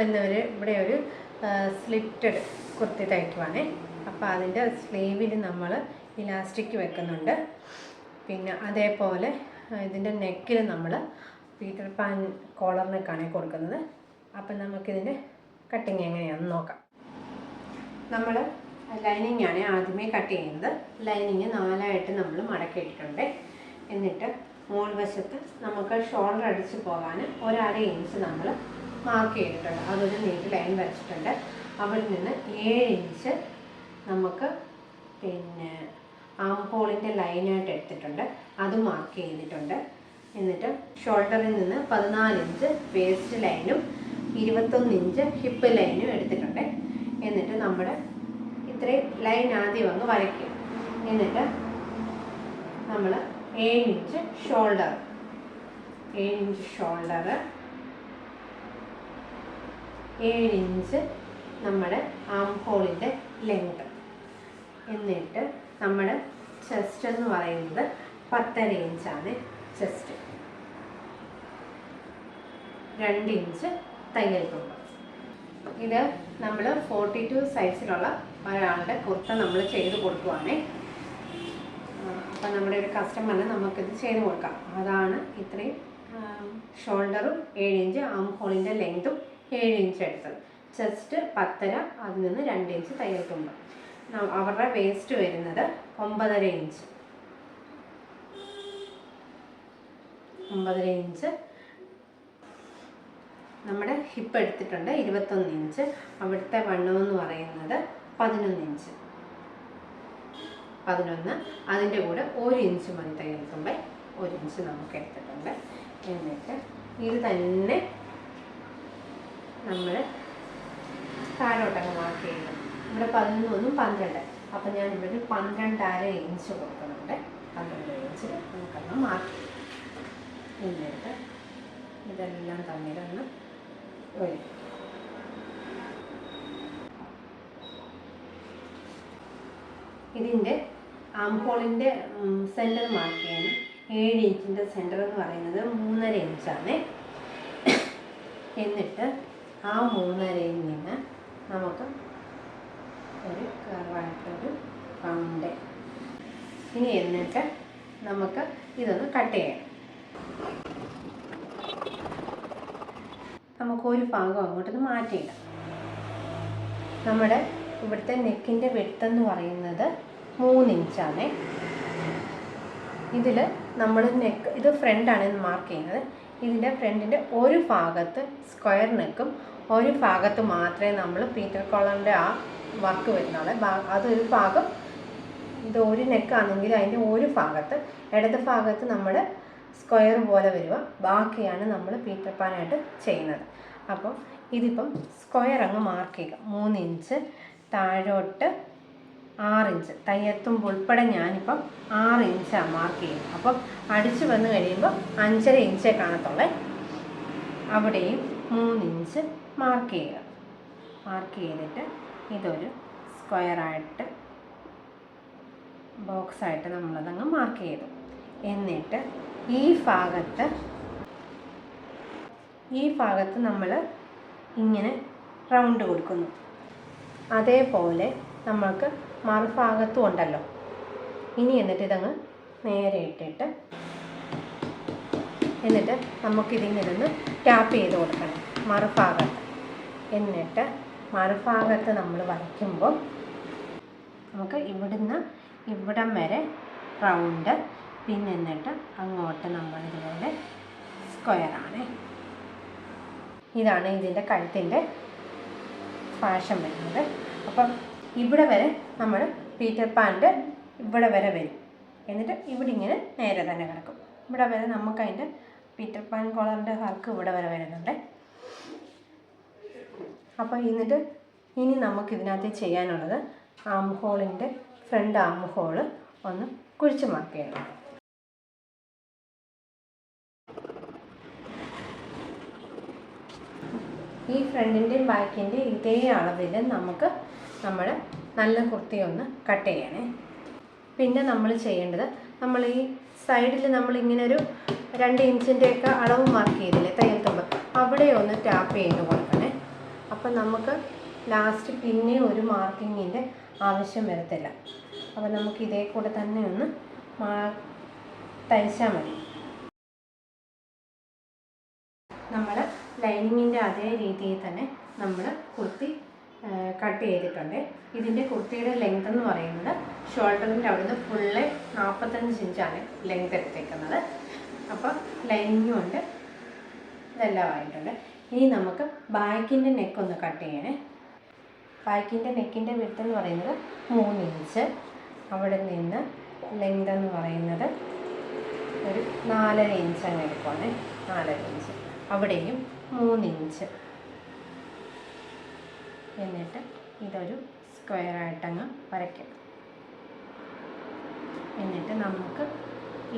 നമ്മളിന്നൊരു ഇവിടെ ഒരു സ്ലിറ്റഡ് കുർത്തി തയ്ക്കുവാണേ. അപ്പോൾ അതിൻ്റെ സ്ലീവിൽ നമ്മൾ ഇലാസ്റ്റിക് വെക്കുന്നുണ്ട്. പിന്നെ അതേപോലെ ഇതിൻ്റെ നെക്കിൽ നമ്മൾ പീറ്റർ പാൻ കോളർ നെക്കാണ് കൊടുക്കുന്നത്. അപ്പം നമുക്കിതിൻ്റെ കട്ടിങ് എങ്ങനെയാണെന്ന് നോക്കാം. നമ്മൾ ലൈനിങ് ആണ് ആദ്യമേ കട്ട് ചെയ്യുന്നത്. ലൈനിങ് 4ആയിട്ട് നമ്മൾ മടക്കിയിട്ടുണ്ട്. എന്നിട്ട് മോൾ വശത്ത് നമുക്ക് ഷോൾഡർ അടിച്ച് പോകാൻ 1/2 ഇഞ്ച് നമ്മൾ മാർക്ക് ചെയ്തിട്ടുണ്ട്. അതൊരു നീറ്റ് ലൈൻ വരച്ചിട്ടുണ്ട്. അവിടെ നിന്ന് 7 ഇഞ്ച് നമുക്ക് പിന്നെ ആം ഹോളിൻ്റെ ലൈനായിട്ട് എടുത്തിട്ടുണ്ട്. അത് മാർക്ക് ചെയ്തിട്ടുണ്ട്. എന്നിട്ട് ഷോൾഡറിൽ നിന്ന് 14 ഇഞ്ച് വേസ്റ്റ് ലൈനും 21 ഇഞ്ച് ഹിപ്പ് ലൈനും എടുത്തിട്ടുണ്ട്. എന്നിട്ട് നമ്മുടെ ഇത്രയും ലൈൻ ആദ്യം അങ്ങ് വരയ്ക്കും. എന്നിട്ട് നമ്മൾ 7 ഇഞ്ച് ഷോൾഡർ 7 ഇഞ്ച് നമ്മുടെ ആം ഹോളിൻ്റെ ലെങ്ത്. എന്നിട്ട് നമ്മുടെ ചെസ്റ്റ് എന്ന് പറയുന്നത് 10.5 ഇഞ്ചാണ് ചെസ്റ്റ്. 2 ഇഞ്ച് തയ്യൽ തുമ്പ്. ഇത് നമ്മൾ 42 സൈസിലുള്ള ഒരാളുടെ കുർത്ത നമ്മൾ ചെയ്ത് കൊടുക്കുവാണേ. അപ്പം നമ്മുടെ ഒരു കസ്റ്റമറിന് നമുക്കിത് ചെയ്ത് കൊടുക്കാം. അതാണ് ഇത്രയും ഷോൾഡറും 7 ഇഞ്ച് ആം ഹോളിൻ്റെ ലെങ്തും 7 ഇഞ്ച് എടുത്തത്. ചെസ്റ്റ് 10.5, അതിൽ നിന്ന് 2 ഇഞ്ച് തയ്യൽ തുമ്പ്. അവരുടെ വേസ്റ്റ് വരുന്നത് 9.5 ഇഞ്ച്. 9.5 ഇഞ്ച്. നമ്മുടെ ഹിപ്പ് എടുത്തിട്ടുണ്ട് 21 ഇഞ്ച്. അവിടുത്തെ വണ്ണം എന്ന് പറയുന്നത് 11 ഇഞ്ച്. 11. അതിൻ്റെ കൂടെ 1 ഇഞ്ച് മതി തയ്യൽ തുമ്പ്. 1 ഇഞ്ച് നമുക്ക് എടുത്തിട്ടുണ്ട്. എന്നിട്ട് ഇത് തന്നെ നമ്മൾ താഴോട്ടങ്ങ് മാർക്ക് ചെയ്യണം. ഇവിടെ 11 12. അപ്പം ഞാൻ ഇവിടെ 12.5 ഇഞ്ച് കൊടുക്കുന്നുണ്ട്. 12 ഇഞ്ച് നമുക്കങ്ങ് മാർക്ക് ചെയ്യും. എന്നിട്ട് ഇതെല്ലാം തമ്മിലൊന്ന് വരും. ഇതിൻ്റെ ആം ഹോളിൻ്റെ സെൻറ്റർ മാർക്ക് ചെയ്യാൻ 7 ഇഞ്ചിൻ്റെ സെൻറ്റർ എന്ന് പറയുന്നത് 3.5 ഇഞ്ചാണ്. എന്നിട്ട് ആ 3.5യിൽ നിന്ന് നമുക്ക് ഒരു കർവായിട്ടൊരു റൗണ്ട്. ഇനി എന്നിട്ട് നമുക്ക് ഇതൊന്ന് കട്ട് ചെയ്യണം. നമുക്കൊരു ഭാഗം അങ്ങോട്ടൊന്ന് മാറ്റിയിടാം. നമ്മുടെ ഇവിടുത്തെ നെക്കിൻ്റെ വെട്ടെന്ന് പറയുന്നത് 3 ഇഞ്ചാണ്. ഇതിൽ നമ്മൾ നെക്ക് ഇത് ഫ്രണ്ടാണ് മാർക്ക് ചെയ്യുന്നത്. ഇതിൻ്റെ ഫ്രണ്ടിൻ്റെ ഒരു ഭാഗത്ത് സ്ക്വയർ നെക്കും ഒരു ഭാഗത്ത് മാത്രമേ നമ്മൾ പീറ്റർ കോളറിൻ്റെ ആ വർക്ക് വരുന്നുള്ളൂ. അതൊരു ഭാഗം ഇത് ഒരു നെക്കാണെങ്കിൽ അതിൻ്റെ ഒരു ഭാഗത്ത് ഇടത് ഭാഗത്ത് നമ്മൾ സ്ക്വയർ പോലെ വരിക. ബാക്കിയാണ് നമ്മൾ പീറ്റർ പാനായിട്ട് ചെയ്യുന്നത്. അപ്പം ഇതിപ്പം സ്ക്വയർ അങ്ങ് മാർക്ക് ചെയ്യുക. 3 ഇഞ്ച് താഴോട്ട് 6 ഇഞ്ച് തയ്യത്തുമ്പ് ഉൾപ്പെടെ ഞാനിപ്പം 6 ഇഞ്ചാണ് മാർക്ക് ചെയ്യുന്നത്. അപ്പം അടിച്ച് വന്ന് കഴിയുമ്പോൾ 5.5 ഇഞ്ചേ കാണത്തുള്ളേ. അവിടെയും 3 ഇഞ്ച് മാർക്ക് ചെയ്യുക. മാർക്ക് ചെയ്തിട്ട് ഇതൊരു സ്ക്വയറായിട്ട് ബോക്സായിട്ട് നമ്മളതങ്ങ് മാർക്ക് ചെയ്തു. എന്നിട്ട് ഈ ഭാഗത്ത് നമ്മൾ ഇങ്ങനെ റൗണ്ട് കൊടുക്കുന്നു. അതേപോലെ നമ്മൾക്ക് മറുഭാഗത്തും ഉണ്ടല്ലോ. ഇനി എന്നിട്ട് ഇതങ്ങ് നേരെ ഇട്ടിട്ട് എന്നിട്ട് നമുക്കിതിങ്ങനെ ടാപ്പ് ചെയ്ത് കൊടുക്കണം മറുഭാഗത്ത്. എന്നിട്ട് മറുഭാഗത്ത് നമ്മൾ വരയ്ക്കുമ്പോൾ നമുക്ക് ഇവിടുന്ന് ഇവിടം വരെ റൗണ്ട്, പിന്നെ എന്നിട്ട് അങ്ങോട്ട് നമ്മളിതുപോലെ സ്ക്വയറാണ്. ഇതാണ് ഇതിൻ്റെ കഴുത്തിൻ്റെ ഫാഷൻ വരുന്നത്. അപ്പം ഇവിടെ വരെ നമ്മൾ പീറ്റർ പാൻ്റെ ഇവിടെ വരെ വരും. എന്നിട്ട് ഇവിടെ ഇങ്ങനെ നേരെ തന്നെ കിടക്കും. ഇവിടെ വരെ നമുക്കതിൻ്റെ പീറ്റർ പാൻ കോളറിൻ്റെ വർക്ക് ഇവിടെ വരെ വരുന്നുണ്ട്. അപ്പോൾ എന്നിട്ട് ഇനി നമുക്കിതിനകത്ത് ചെയ്യാനുള്ളത് ആം ഹോളിൻ്റെ ഫ്രണ്ട് ആം ഹോള് ഒന്ന് കുഴിച്ച് മാർക്ക് ചെയ്യണം. ഈ ഫ്രണ്ടിൻ്റെയും ബാക്കിൻ്റെയും ഇതേ അളവിൽ നമുക്ക് നമ്മുടെ നല്ല കുർത്തി ഒന്ന് കട്ട് ചെയ്യണേ. പിന്നെ നമ്മൾ ചെയ്യേണ്ടത്, നമ്മൾ ഈ സൈഡിൽ നമ്മളിങ്ങനെ ഒരു 2 ഇഞ്ചിൻ്റെയൊക്കെ അളവ് മാർക്ക് ചെയ്തില്ലേ തയ്യൽ തുമ്പ്, അവിടെ ഒന്ന് ടാപ്പ് ചെയ്ത് കൊടുക്കണേ. അപ്പം നമുക്ക് ലാസ്റ്റ് പിന്നെ ഒരു മാർക്കിങ്ങിൻ്റെ ആവശ്യം വരത്തില്ല. അപ്പോൾ നമുക്ക് ഇതേ കൂടെ തന്നെ ഒന്ന് തയ്ച്ചാൽ മതി. നമ്മൾ ലൈനിങ്ങിൻ്റെ അതേ രീതിയിൽ തന്നെ നമ്മൾ കുർത്തി കട്ട് ചെയ്തിട്ടുണ്ട്. ഇതിൻ്റെ കുർത്തിയുടെ ലെങ്ത് എന്ന് പറയുന്നത് ഷോൾഡറിൻ്റെ അവിടുന്ന് ഫുള്ള് 45 ഇഞ്ചാണ് ലെങ്ത് എടുത്തേക്കുന്നത്. അപ്പോൾ ലൈനിങ്ങും ഉണ്ട്, ഇതെല്ലാം ആയിട്ടുണ്ട്. ഇനി നമുക്ക് ബാക്കിൻ്റെ നെക്കൊന്ന് കട്ട് ചെയ്യണേ. ബാക്കിൻ്റെ നെക്കിൻ്റെ വിഡ്ത്ത് എന്ന് പറയുന്നത് 3 ഇഞ്ച്. അവിടെ നിന്ന് ലെങ്ത് എന്ന് പറയുന്നത് ഒരു 4.5 ഇഞ്ച് അങ്ങ് എടുക്കുവാണ്. 4.5 ഇഞ്ച്. അവിടെയും 3 ഇഞ്ച്. എന്നിട്ട് ഇതൊരു സ്ക്വയറായിട്ടങ്ങ് വരയ്ക്കും. എന്നിട്ട് നമുക്ക്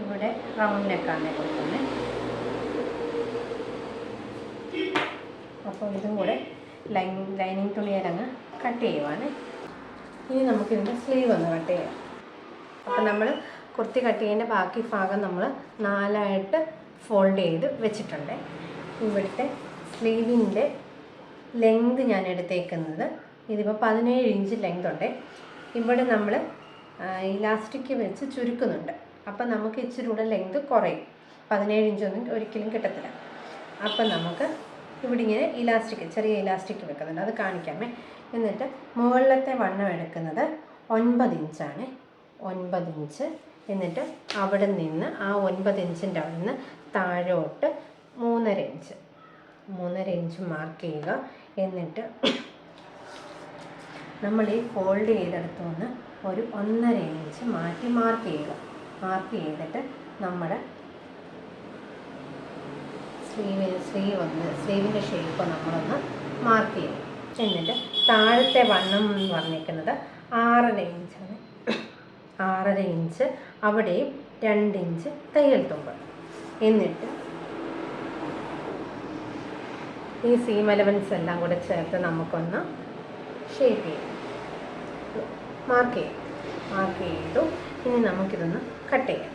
ഇവിടെ റൗണ്ട് നെക്കാണ് കൊടുക്കുന്നത്. അപ്പോൾ ഇതും കൂടെ ലൈനിങ് തുണിയിലങ്ങ് കട്ട് ചെയ്യുവാണ്. ഇനി നമുക്കിതിൻ്റെ സ്ലീവ് ഒന്ന് കട്ട് ചെയ്യാം. അപ്പോൾ നമ്മൾ കുർത്തി കട്ട് ചെയ്യേണ്ട ബാക്കി ഭാഗം നമ്മൾ 4ആയിട്ട് ഫോൾഡ് ചെയ്ത് വെച്ചിട്ടുണ്ട്. ഇവിടുത്തെ സ്ലീവിൻ്റെ ലെങ്ത് ഞാൻ എടുത്തേക്കുന്നത് ഇതിപ്പോൾ 17 ഇഞ്ച് ലെങ്ത് ഉണ്ട്. ഇവിടെ നമ്മൾ ഇലാസ്റ്റിക് വെച്ച് ചുരുക്കുന്നുണ്ട്. അപ്പം നമുക്ക് ഇച്ചിരി കൂടെ ലെങ്ത് കുറയും. 17 ഇഞ്ചൊന്നും ഒരിക്കലും കിട്ടത്തില്ല. അപ്പം നമുക്ക് ഇവിടെ ഇങ്ങനെ ചെറിയ ഇലാസ്റ്റിക് വെക്കുന്നുണ്ട്, അത് കാണിക്കാമേ. എന്നിട്ട് മുകളിലത്തെ വണ്ണം എടുക്കുന്നത് 9 ഇഞ്ചാണ്. 9 ഇഞ്ച്. എന്നിട്ട് അവിടെ നിന്ന് ആ 9 ഇഞ്ചിൻ്റെ അവിടെ നിന്ന് താഴോട്ട് 3.5 ഇഞ്ച് മാർക്ക് ചെയ്യുക. എന്നിട്ട് നമ്മൾ ഈ ഫോൾഡ് ചെയ്തെടുത്തുനിന്ന് ഒരു 1.5 ഇഞ്ച് മാറ്റി മാർക്ക് ചെയ്യുക. മാർക്ക് ചെയ്തിട്ട് നമ്മുടെ സ്ലീവിൻ്റെ ഷേപ്പ് നമ്മളൊന്ന് മാർക്ക് ചെയ്യും. എന്നിട്ട് താഴത്തെ വണ്ണം എന്ന് പറഞ്ഞിരിക്കുന്നത് 6.5 ഇഞ്ചാണ്. 6.5 ഇഞ്ച്. അവിടെയും 2 ഇഞ്ച് തയ്യൽ തുമ്പ്. എന്നിട്ട് ഈ സീം എലവൻസ് എല്ലാം കൂടെ ചേർത്ത് നമുക്കൊന്ന് ഷേപ്പ് ചെയ്യാം, മാർക്ക് ചെയ്തു. ഇനി നമുക്കിതൊന്ന് കട്ട് ചെയ്യാം.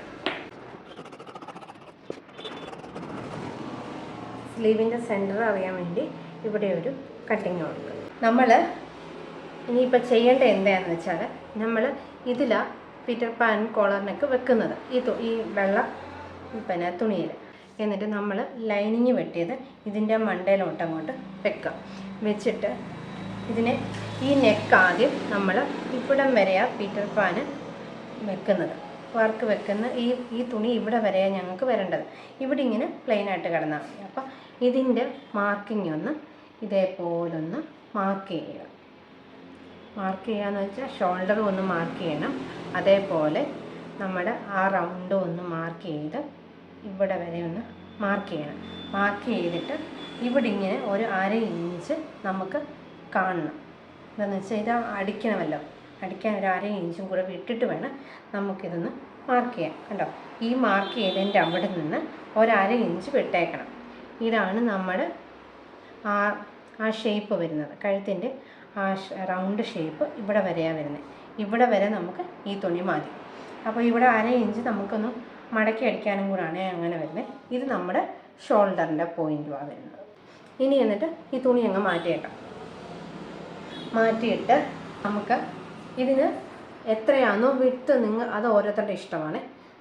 സ്ലീവിൻ്റെ സെൻറ്റർ അറിയാൻ വേണ്ടി ഇവിടെ ഒരു കട്ടിങ് കൊടുക്കും. നമ്മൾ ഇനിയിപ്പോൾ ചെയ്യേണ്ടത് എന്താണെന്ന് വെച്ചാൽ, നമ്മൾ ഇതിലാണ് പീറ്റർ പാൻ കോളറിനൊക്കെ വെക്കുന്നത്, ഈ വെള്ള തുണിയിൽ. എന്നിട്ട് നമ്മൾ ലൈനിങ് വെട്ടിയത് ഇതിൻ്റെ മണ്ടയിലോട്ട് അങ്ങോട്ട് വെക്കുക. വെച്ചിട്ട് ഇതിനെ ഈ നെക്ക് ആദ്യം നമ്മൾ ഇവിടം വരെയാണ് പീറ്റർ പാന് വെക്കുന്നത്, വർക്ക് വെക്കുന്ന ഈ തുണി ഇവിടെ വരെയാണ് ഞങ്ങൾക്ക് വരേണ്ടത്. ഇവിടെ ഇങ്ങനെ പ്ലെയിനായിട്ട് കിടന്നാൽ മതി. അപ്പം ഇതിൻ്റെ മാർക്കിംഗ് ഒന്ന് ഇതേപോലൊന്ന് മാർക്ക് ചെയ്യുക. മാർക്ക് ചെയ്യുകയെന്ന് വെച്ചാൽ ഷോൾഡറും ഒന്ന് മാർക്ക് ചെയ്യണം. അതേപോലെ നമ്മുടെ ആ റൗണ്ടും ഒന്ന് മാർക്ക് ചെയ്ത് ഇവിടെ വരെ ഒന്ന് മാർക്ക് ചെയ്യണം. മാർക്ക് ചെയ്തിട്ട് ഇവിടെ ഇങ്ങനെ ഒരു 1/2 ഇഞ്ച് നമുക്ക് കാണണം. എന്താണെന്ന് വെച്ചാൽ ഇത് അടിക്കണമല്ലോ, അടിക്കാൻ ഒരു 1/2 ഇഞ്ചും കൂടെ വിട്ടിട്ട് വേണം നമുക്കിതൊന്ന് മാർക്ക് ചെയ്യാം. കണ്ടോ, ഈ മാർക്ക് ചെയ്തതിൻ്റെ അവിടെ നിന്ന് ഒരു 1/2 ഇഞ്ച് വിട്ടേക്കണം. ഇതാണ് നമ്മുടെ ആ ഷേപ്പ് വരുന്നത്. കഴുത്തിൻ്റെ ആ റൗണ്ട് ഷേപ്പ് ഇവിടെ വരെയാണ് വരുന്നത്. ഇവിടെ വരെ നമുക്ക് ഈ തുണി മതി. അപ്പോൾ ഇവിടെ 1/2 ഇഞ്ച് നമുക്കൊന്ന് മടക്കി അടിക്കാനും കൂടാണ് അങ്ങനെ വരുന്നത്. ഇത് നമ്മുടെ ഷോൾഡറിൻ്റെ പോയിൻറ്റുമാണ് വരുന്നത്. ഇനി എന്നിട്ട് ഈ തുണി അങ്ങ് മാറ്റിയിട്ട് നമുക്ക് ഇതിന് എത്രയാണോ വിട്ട് അത് ഓരോരുത്തരുടെ ഇഷ്ടമാണ്.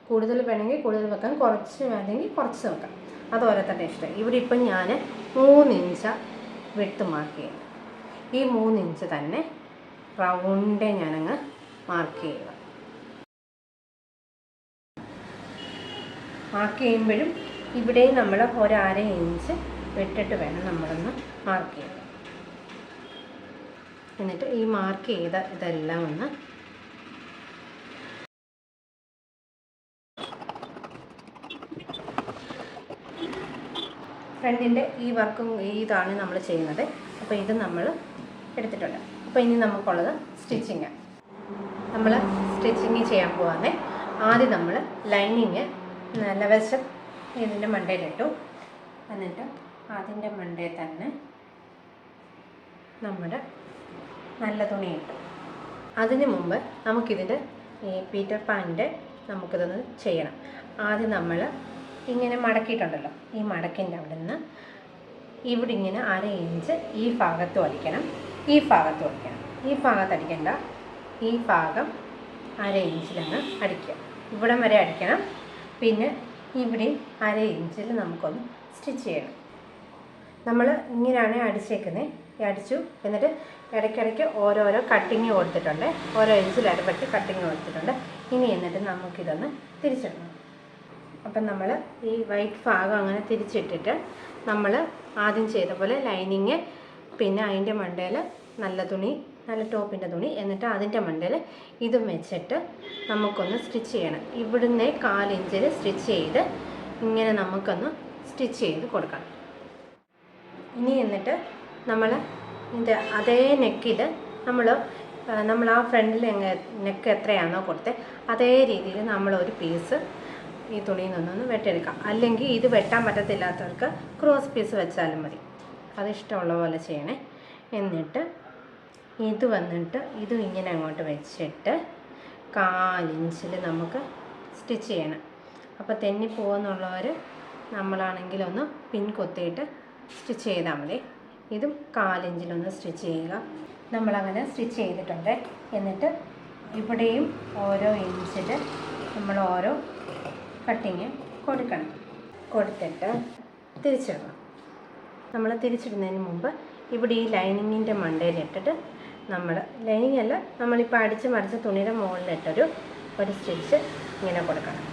കൂടുതൽ വേണമെങ്കിൽ കൂടുതൽ വെക്കാം, കുറച്ച് വേണമെങ്കിൽ കുറച്ച് വെക്കാം, അത് ഓരോരുത്തരുടെ ഇഷ്ടം. ഇവിടെ ഇപ്പം ഞാൻ 3 ഇഞ്ച് വിട്ട് മാർക്ക് ചെയ്യുന്നു. ഈ 3 ഇഞ്ച് തന്നെ റൗണ്ടേ ഞാനങ്ങ് മാർക്ക് ചെയ്യുക. മാർക്ക് ചെയ്യുമ്പോഴും ഇവിടെയും നമ്മൾ ഒരു 1/2 ഇഞ്ച് വിട്ടിട്ട് വേണം നമ്മളൊന്ന് മാർക്ക് ചെയ്യുക. എന്നിട്ട് ഈ മാർക്ക് ചെയ്ത ഇതെല്ലാം ഒന്ന് ഫ്രണ്ടിൻ്റെ ഈ വർക്കും ഇതാണ് നമ്മൾ ചെയ്യുന്നത്. അപ്പോൾ ഇത് നമ്മൾ എടുത്തിട്ടുണ്ട്. അപ്പോൾ ഇനി നമുക്കുള്ളത് സ്റ്റിച്ചിങ്. നമ്മൾ സ്റ്റിച്ചിങ് ചെയ്യാൻ പോവാന്നേ. ആദ്യം നമ്മൾ ലൈനിങ് നല്ല വശം ഇതിൻ്റെ മണ്ടയിലിട്ടു. എന്നിട്ട് അതിൻ്റെ മണ്ടയിൽ തന്നെ നമ്മുടെ നല്ല തുണി ഇട്ടു. അതിന് മുമ്പ് നമുക്കിതിൻ്റെ ഈ പീറ്റർ പാനിൻ്റെ നമുക്കിതൊന്ന് ചെയ്യണം. ആദ്യം നമ്മൾ ഇങ്ങനെ മടക്കിയിട്ടുണ്ടല്ലോ, ഈ മടക്കിൻ്റെ അവിടെ നിന്ന് ഇവിടെ ഇങ്ങനെ 1/2 ഇഞ്ച് ഈ ഭാഗത്തും അടിക്കണം, ഈ ഭാഗത്തും അടിക്കണം. ഈ ഭാഗത്ത് അടിക്കേണ്ട, ഈ ഭാഗം 1/2 ഇഞ്ചിലങ്ങ് അടിക്കുക. ഇവിടം വരെ അടിക്കണം. പിന്നെ ഇവിടെ 1/2 ഇഞ്ചിൽ നമുക്കൊന്ന് സ്റ്റിച്ച് ചെയ്യണം. നമ്മൾ ഇങ്ങനെയാണ് അടിച്ചേക്കുന്നത്. അടിച്ചു. എന്നിട്ട് ഇടയ്ക്കിടയ്ക്ക് ഓരോരോ കട്ടിങ് കൊടുത്തിട്ടുണ്ട്, ഓരോ ഇഞ്ചിൽ ഇടപെട്ട് കട്ടിങ് കൊടുത്തിട്ടുണ്ട്. ഇനി എന്നിട്ട് നമുക്കിതൊന്ന് തിരിച്ചിടണം. അപ്പം നമ്മൾ ഈ വൈറ്റ് ഭാഗം അങ്ങനെ തിരിച്ചിട്ടിട്ട് നമ്മൾ ആദ്യം ചെയ്ത പോലെ ലൈനിങ്, പിന്നെ അതിൻ്റെ മണ്ടയിൽ നല്ല തുണി, നല്ല ടോപ്പിൻ്റെ തുണി, എന്നിട്ട് അതിൻ്റെ മണ്ടയിൽ ഇതും വെച്ചിട്ട് നമുക്കൊന്ന് സ്റ്റിച്ച് ചെയ്യണം. ഇവിടുന്ന് 1/4 ഇഞ്ചിൽ സ്റ്റിച്ച് ചെയ്ത് ഇങ്ങനെ നമുക്കൊന്ന് സ്റ്റിച്ച് ചെയ്ത് കൊടുക്കണം. ഇനി എന്നിട്ട് നമ്മൾ ഇത് അതേ നെക്കിൽ നമ്മൾ ആ ഫ്രണ്ടിൽ നെക്ക് എത്രയാണോ കൊടുത്തത് അതേ രീതിയിൽ നമ്മളൊരു പീസ് ഈ തുണിയിൽ നിന്നൊന്ന് വെട്ടിയെടുക്കാം. അല്ലെങ്കിൽ ഇത് വെട്ടാൻ പറ്റത്തില്ലാത്തവർക്ക് ക്രോസ് പീസ് വെച്ചാലും മതി. അത് ഇഷ്ടമുള്ള പോലെ ചെയ്യണേ. എന്നിട്ട് ഇത് വന്നിട്ട് ഇതും ഇങ്ങനെ അങ്ങോട്ട് വെച്ചിട്ട് 1/4 ഇഞ്ചിൽ നമുക്ക് സ്റ്റിച്ച് ചെയ്യണം. അപ്പോൾ തെന്നിപ്പോകുന്നുള്ളവർ നമ്മളാണെങ്കിലൊന്ന് പിൻ കൊത്തിയിട്ട് സ്റ്റിച്ച് ചെയ്താൽ മതി. ഇതും 1/4 ഇഞ്ചിലൊന്ന് സ്റ്റിച്ച് ചെയ്യുക. നമ്മളങ്ങനെ സ്റ്റിച്ച് ചെയ്തിട്ടുണ്ട്. എന്നിട്ട് ഇവിടെയും ഓരോ ഇഞ്ചിൽ നമ്മൾ ഓരോ കട്ടിങ് കൊടുക്കണം. കൊടുത്തിട്ട് തിരിച്ചിടണം. നമ്മൾ തിരിച്ചിടുന്നതിന് മുമ്പ് ഇവിടെ ഈ ലൈനിങ്ങിൻ്റെ മണ്ടയിലിട്ടിട്ട് നമ്മൾ ലൈനിങ് അല്ല, നമ്മളിപ്പോൾ അടിച്ച് മറിച്ച തുണിയുടെ മുകളിലിട്ടൊരു സ്റ്റിച്ച് ഇങ്ങനെ കൊടുക്കണം.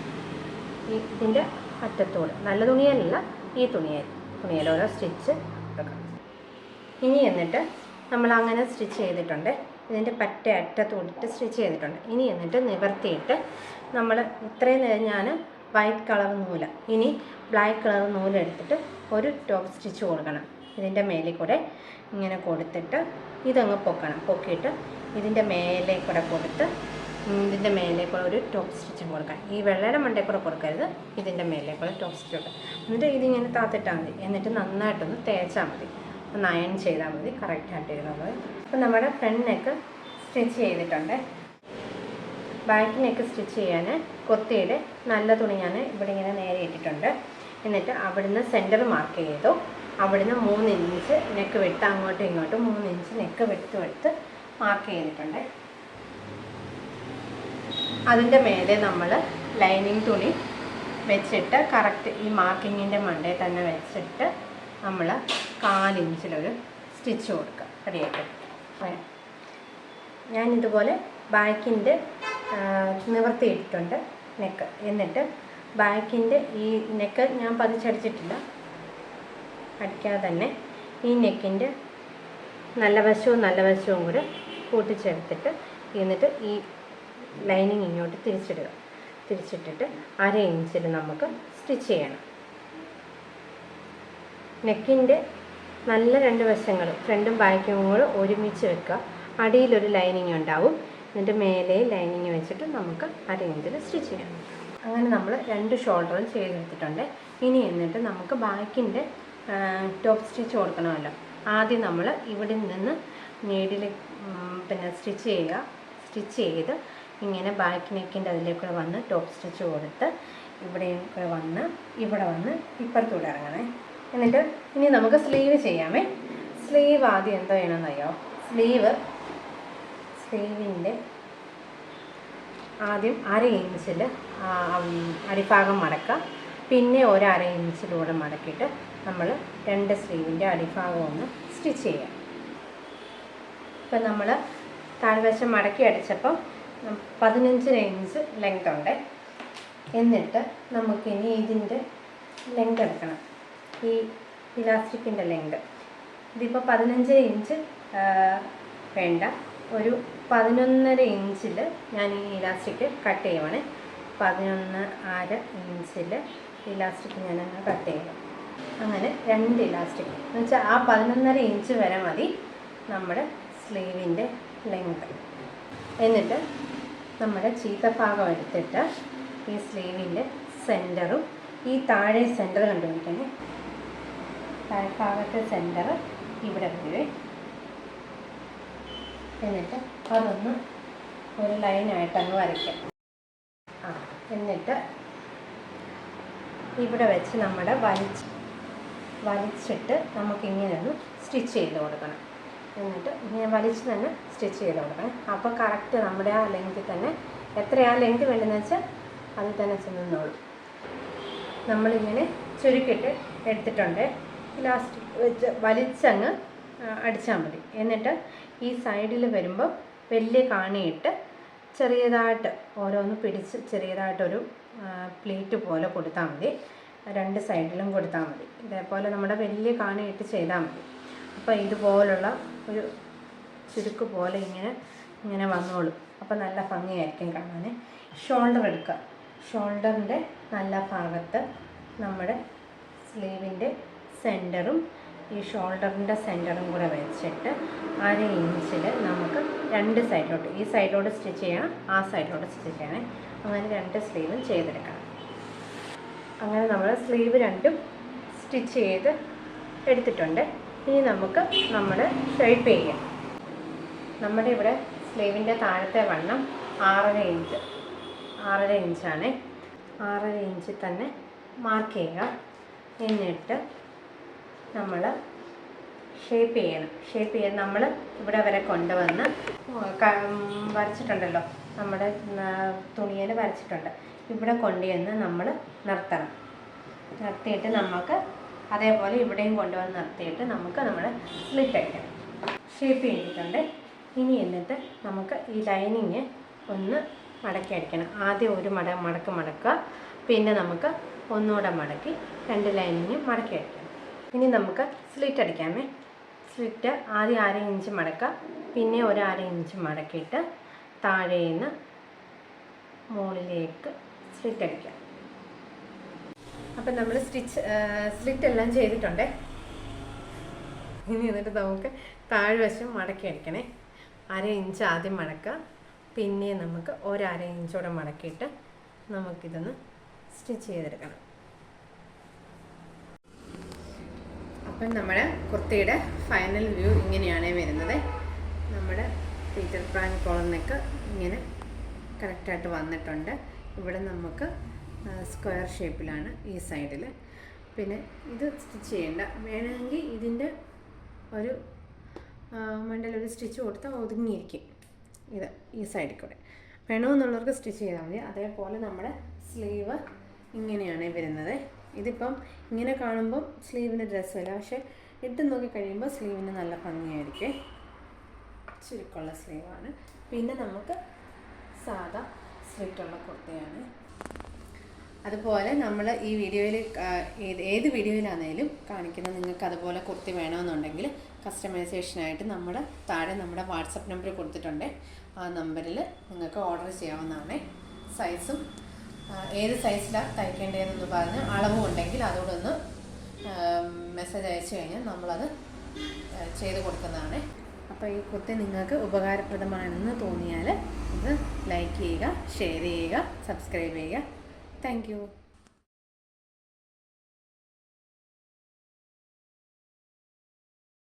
ഇതിൻ്റെ അറ്റത്തോട്, നല്ല തുണിയല്ല, ഈ തുണിയിൽ ഓരോ സ്റ്റിച്ച് കൊടുക്കണം. ഇനി എന്നിട്ട് നമ്മളങ്ങനെ സ്റ്റിച്ച് ചെയ്തിട്ടുണ്ട്. ഇതിൻ്റെ പറ്റ അറ്റത്തോടിട്ട് സ്റ്റിച്ച് ചെയ്തിട്ടുണ്ട്. ഇനി എന്നിട്ട് നിവർത്തിയിട്ട് നമ്മൾ ഇത്രയും നേരം ഞാൻ വൈറ്റ് കളർ നൂല്, ഇനി ബ്ലാക്ക് കളർ നൂലെടുത്തിട്ട് ഒരു ടോപ്പ് സ്റ്റിച്ച് കൊടുക്കണം. ഇതിൻ്റെ മേലിൽ കൂടെ ഇങ്ങനെ കൊടുത്തിട്ട് ഇതങ്ങ് പൊക്കണം. പൊക്കിയിട്ട് ഇതിൻ്റെ മേലെ കൂടെ കൊടുത്ത് ഇതിൻ്റെ മേലെ കൂടെ ഒരു ടോപ്പ് സ്റ്റിച്ചും കൊടുക്കാം. ഈ വെള്ളയുടെ മണ്ടയിൽ കൂടെ കൊടുക്കരുത്, ഇതിൻ്റെ മേലെ കൂടെ ടോപ്പ് സ്റ്റിച്ച് കൊടുക്കാം. എന്നിട്ട് ഇതിങ്ങനെ താത്തിട്ടാൽ മതി. എന്നിട്ട് നന്നായിട്ടൊന്ന് തേച്ചാൽ മതി, ഒന്ന് അയൺ ചെയ്താൽ മതി, കറക്റ്റായിട്ട് ഇരുന്നത്. അപ്പോൾ നമ്മുടെ ഫ്രണ്ട് നെക്ക് സ്റ്റിച്ച് ചെയ്തിട്ടുണ്ട്. ബാക്ക് നെക്ക് സ്റ്റിച്ച് ചെയ്യാൻ കൊത്തിയുടെ നല്ല തുണി ഞാൻ ഇവിടെ ഇങ്ങനെ നേരെ ഇട്ടിട്ടുണ്ട്. എന്നിട്ട് അവിടുന്ന് സെൻറ്റർ മാർക്ക് ചെയ്തു. അവിടുന്ന് 3 ഇഞ്ച് നെക്ക് വിട്ട് അങ്ങോട്ടും ഇങ്ങോട്ടും 3 ഇഞ്ച് നെക്ക് വെട്ട് മാർക്ക് ചെയ്തിട്ടുണ്ട്. അതിൻ്റെ മേലെ നമ്മൾ ലൈനിങ് തുണി വെച്ചിട്ട് കറക്റ്റ് ഈ മാർക്കിങ്ങിൻ്റെ മണ്ടയിൽ തന്നെ വെച്ചിട്ട് നമ്മൾ 1/4 ഇഞ്ചിലൊരു സ്റ്റിച്ച് കൊടുക്കുക. റെഡിയായിട്ട് ഞാനിതുപോലെ ബാക്കിൻ്റെ നിവർത്തിയിട്ടിട്ടുണ്ട് നെക്ക്. എന്നിട്ട് ബാക്കിൻ്റെ ഈ നെക്ക് ഞാൻ പതിച്ചടിച്ചിട്ടില്ല, അടിക്കാതെ തന്നെ ഈ നെക്കിൻ്റെ നല്ല വശവും കൂടെ കൂട്ടിച്ചേർത്തിട്ട് എന്നിട്ട് ഈ ലൈനിങ് ഇങ്ങോട്ട് തിരിച്ചിടുക. തിരിച്ചിട്ടിട്ട് 1/2 ഇഞ്ചിൽ നമുക്ക് സ്റ്റിച്ച് ചെയ്യണം. നെക്കിൻ്റെ നല്ല 2 വശങ്ങൾ ഫ്രണ്ടും ബാക്കും കൂടെ ഒരുമിച്ച് വെക്കുക. അടിയിലൊരു ലൈനിങ് ഉണ്ടാവും. എന്നിട്ട് മേലെ ലൈനിങ് വെച്ചിട്ട് നമുക്ക് 1/2 ഇഞ്ചിൽ സ്റ്റിച്ച് ചെയ്യാം. അങ്ങനെ നമ്മൾ 2 ഷോൾഡറും ചെയ്തെടുത്തിട്ടുണ്ട്. ഇനി എന്നിട്ട് നമുക്ക് ബാക്കിൻ്റെ ടോപ്പ് സ്റ്റിച്ച് കൊടുക്കണമല്ലോ. ആദ്യം നമ്മൾ ഇവിടെ നിന്ന് നീഡിൽ സ്റ്റിച്ച് ചെയ്യുക. സ്റ്റിച്ച് ചെയ്ത് ഇങ്ങനെ ബാക്ക് നെക്കിൻ്റെ അതിലേക്കൂടെ വന്ന് ടോപ്പ് സ്റ്റിച്ച് കൊടുത്ത് ഇവിടെയും കൂടെ വന്ന് ഇവിടെ വന്ന് ഇപ്പുറത്തൂടെ ഇറങ്ങണേ. എന്നിട്ട് ഇനി നമുക്ക് സ്ലീവ് ചെയ്യാമേ. സ്ലീവ് ആദ്യം എന്തോ ചെയ്യണമെന്നറിയോ? സ്ലീവിൻ്റെ ആദ്യം 1/2 ഇഞ്ചിൽ അടിഭാഗം മടക്കുക. പിന്നെ 1/2 ഇഞ്ചിലൂടെ മടക്കിയിട്ട് നമ്മൾ 2 സ്ലീവിൻ്റെ അടിഭാഗം ഒന്ന് സ്റ്റിച്ച് ചെയ്യുക. ഇപ്പം നമ്മൾ താഴ്വശം മടക്കി അടിച്ചപ്പോൾ 15 ഇഞ്ച് ലെങ്ത് ഉണ്ട്. എന്നിട്ട് നമുക്കിനി ഇതിൻ്റെ ലെങ്ത് എടുക്കണം, ഈ ഇലാസ്റ്റിക്കിൻ്റെ ലെങ്ത്. ഇതിപ്പോൾ 15 ഇഞ്ച് വേണ്ട, ഒരു 11.5 ഇഞ്ചിൽ ഞാൻ ഈ ഇലാസ്റ്റിക് കട്ട് ചെയ്യുവാണ്. 11.5 ഇഞ്ചിൽ ഇലാസ്റ്റിക് ഞാനങ്ങ് കട്ട് ചെയ്യും. അങ്ങനെ 2 ഇലാസ്റ്റിക് എന്ന് വെച്ചാൽ ആ 11.5 ഇഞ്ച് വരെ മതി നമ്മുടെ സ്ലീവിൻ്റെ ലെങ്ത്. എന്നിട്ട് നമ്മുടെ ചീത്ത ഭാഗം എടുത്തിട്ട് ഈ സ്ലീവിൻ്റെ സെൻറ്ററും ഈ താഴെ സെൻറ്റർ കണ്ടുപിടിക്കണേ. താഴ്ഭാഗത്തെ സെൻറ്റർ ഇവിടെ വരുവേ. എന്നിട്ട് അതൊന്ന് ഒരു ലൈനായിട്ട് അങ്ങ് വരയ്ക്കാം. എന്നിട്ട് ഇവിടെ വെച്ച് നമ്മുടെ വലിച്ചിട്ട് നമുക്കിങ്ങനെ ഒന്ന് സ്റ്റിച്ച് ചെയ്ത് കൊടുക്കണം. എന്നിട്ട് ഇങ്ങനെ വലിച്ച് തന്നെ സ്റ്റിച്ച് ചെയ്ത് കൊടുക്കണം. അപ്പോൾ കറക്റ്റ് നമ്മുടെ ആ ലെങ്ത്തിൽ തന്നെ എത്രയാ ലെങ്ത് വേണ്ടതെന്ന് വെച്ചാൽ അതിൽ തന്നെ ചെന്നോളും. നമ്മളിങ്ങനെ ചുരുക്കിയിട്ട് എടുത്തിട്ടുണ്ട്. ഇലാസ്റ്റിക് വെച്ച് വലിച്ചങ്ങ് അടിച്ചാൽ മതി. എന്നിട്ട് ഈ സൈഡിൽ വരുമ്പോൾ വലിയ കാണിയിട്ട് ചെറിയതായിട്ട് ഓരോന്ന് പിടിച്ച് ചെറിയതായിട്ടൊരു പ്ലേറ്റ് പോലെ കൊടുത്താൽ മതി. രണ്ട് സൈഡിലും കൊടുത്താൽ മതി. ഇതേപോലെ നമ്മുടെ വലിയ കാണിയിട്ട് ചെയ്താൽ മതി. അപ്പോൾ ഇതുപോലുള്ള ഒരു ചുരുക്ക് പോലെ ഇങ്ങനെ വന്നോളും. അപ്പോൾ നല്ല ഭംഗിയായിരിക്കും കാണാൻ. ഷോൾഡർ എടുക്കുക. ഷോൾഡറിൻ്റെ നല്ല ഭാഗത്ത് നമ്മുടെ സ്ലീവിൻ്റെ സെൻറ്ററും ഈ ഷോൾഡറിൻ്റെ സെൻറ്ററും കൂടെ വെച്ചിട്ട് 1/2 ഇഞ്ചിൽ നമുക്ക് രണ്ട് സൈഡിലോട്ട്, ഈ സൈഡിലോട്ട് സ്റ്റിച്ച് ചെയ്യണം, ആ സൈഡിലോട്ട് സ്റ്റിച്ച് ചെയ്യണം. അങ്ങനെ രണ്ട് സ്ലീവും ചെയ്തെടുക്കണം. അങ്ങനെ നമ്മൾ സ്ലീവ് രണ്ടും സ്റ്റിച്ച് ചെയ്ത് എടുത്തിട്ടുണ്ട്. ഇനി നമുക്ക് ഷേപ്പ് ചെയ്യാം. നമ്മുടെ ഇവിടെ സ്ലീവിൻ്റെ താഴത്തെ വണ്ണം 6.5 ഇഞ്ചാണ്. 6.5 ഇഞ്ചിൽ തന്നെ മാർക്ക് ചെയ്യുക. എന്നിട്ട് നമ്മൾ ഷേപ്പ് ചെയ്യണം. ഷേപ്പ് ചെയ്യാൻ നമ്മൾ ഇവിടെ വരെ കൊണ്ടുവന്ന് വരച്ചിട്ടുണ്ടല്ലോ, നമ്മുടെ തുണിയിൽ വരച്ചിട്ടുണ്ട്. ഇവിടെ കൊണ്ടുവന്ന് നമ്മൾ നിർത്തിയിട്ട് നമുക്ക് അതേപോലെ ഇവിടെയും കൊണ്ടുവന്ന് നിർത്തിയിട്ട് നമുക്ക് നമ്മുടെ സ്ലിറ്റ് അടിക്കണം. ഷേപ്പ് ചെയ്തിട്ടുണ്ട്. ഇനി എന്നിട്ട് നമുക്ക് ഈ ലൈനിങ് ഒന്ന് മടക്കി അടിക്കണം. ആദ്യം ഒരു മടക്കുക, പിന്നെ നമുക്ക് ഒന്നുകൂടെ മടക്കി രണ്ട് ലൈനിങ് മടക്കി അടിക്കണം. ഇനി നമുക്ക് സ്ലിറ്റ് അടിക്കാമേ. സ്ലിറ്റ് ആദ്യം 1/2 ഇഞ്ച് മടക്കുക, പിന്നെ ഒരു 1/2 ഇഞ്ച് മടക്കിയിട്ട് താഴേന്ന് മുകളിലേക്ക് സ്ലിറ്റ് അടിക്കാം. അപ്പം നമ്മൾ സ്ലിറ്റ് എല്ലാം ചെയ്തിട്ടുണ്ട്. ഇനി എന്നിട്ട് നമുക്ക് താഴ്വശം മടക്കി അടിക്കണേ. 1/2 ഇഞ്ച് ആദ്യം മടക്കുക, പിന്നെ നമുക്ക് ഒരു 1/2 ഇഞ്ചോടെ മടക്കിയിട്ട് നമുക്കിതൊന്ന് സ്റ്റിച്ച് ചെയ്തെടുക്കണം. അപ്പം നമ്മുടെ കുർത്തിയുടെ ഫൈനൽ വ്യൂ ഇങ്ങനെയാണ് വരുന്നത്. നമ്മുടെ പീറ്റർ പാൻ കോളർ നെക്ക് ഇങ്ങനെ കറക്റ്റായിട്ട് വന്നിട്ടുണ്ട്. ഇവിടെ നമുക്ക് സ്ക്വയർ ഷേപ്പിലാണ് ഈ സൈഡിൽ. പിന്നെ ഇത് സ്റ്റിച്ച് ചെയ്യേണ്ട, വേണമെങ്കിൽ ഇതിൻ്റെ ഒരു മണ്ടലൊരു സ്റ്റിച്ച് കൊടുത്താൽ ഒതുങ്ങിയിരിക്കും. ഇത് ഈ സൈഡിൽ കൂടെ വേണമെന്നുള്ളവർക്ക് സ്റ്റിച്ച് ചെയ്താൽ മതി. അതേപോലെ നമ്മുടെ സ്ലീവ് ഇങ്ങനെയാണ് വരുന്നത്. ഇതിപ്പം ഇങ്ങനെ കാണുമ്പോൾ സ്ലീവിന് ഡ്രസ്സല്ല, പക്ഷേ ഇട്ട് നോക്കി കഴിയുമ്പോൾ സ്ലീവിന് നല്ല ഭംഗിയായിരിക്കും. ചുരുക്കമുള്ള സ്ലീവാണ്. പിന്നെ നമുക്ക് സാധാ സ്ലിറ്റുള്ള കുർത്തയാണ്. അതുപോലെ നമ്മൾ ഈ വീഡിയോയിൽ ഏത് വീഡിയോയിലാണെങ്കിലും കാണിക്കുന്നത്, നിങ്ങൾക്ക് അതുപോലെ കുർത്തി വേണമെന്നുണ്ടെങ്കിൽ കസ്റ്റമൈസേഷനായിട്ട് നമ്മുടെ താഴെ നമ്മുടെ വാട്സപ്പ് നമ്പർ കൊടുത്തിട്ടുണ്ട്. ആ നമ്പറിൽ നിങ്ങൾക്ക് ഓർഡർ ചെയ്യാവുന്നതാണ്. സൈസും ഏത് സൈസിലാണ് തയ്ക്കേണ്ടതെന്ന് പറഞ്ഞ് അളവും ഉണ്ടെങ്കിൽ അതോടൊന്ന് മെസ്സേജ് അയച്ചു കഴിഞ്ഞാൽ നമ്മളത് ചെയ്ത് കൊടുക്കുന്നതാണ്. അപ്പോൾ ഈ കുർത്തി നിങ്ങൾക്ക് ഉപകാരപ്രദമാണെന്ന് തോന്നിയാൽ ഇത് ലൈക്ക് ചെയ്യുക, ഷെയർ ചെയ്യുക, സബ്സ്ക്രൈബ് ചെയ്യുക. Thank you.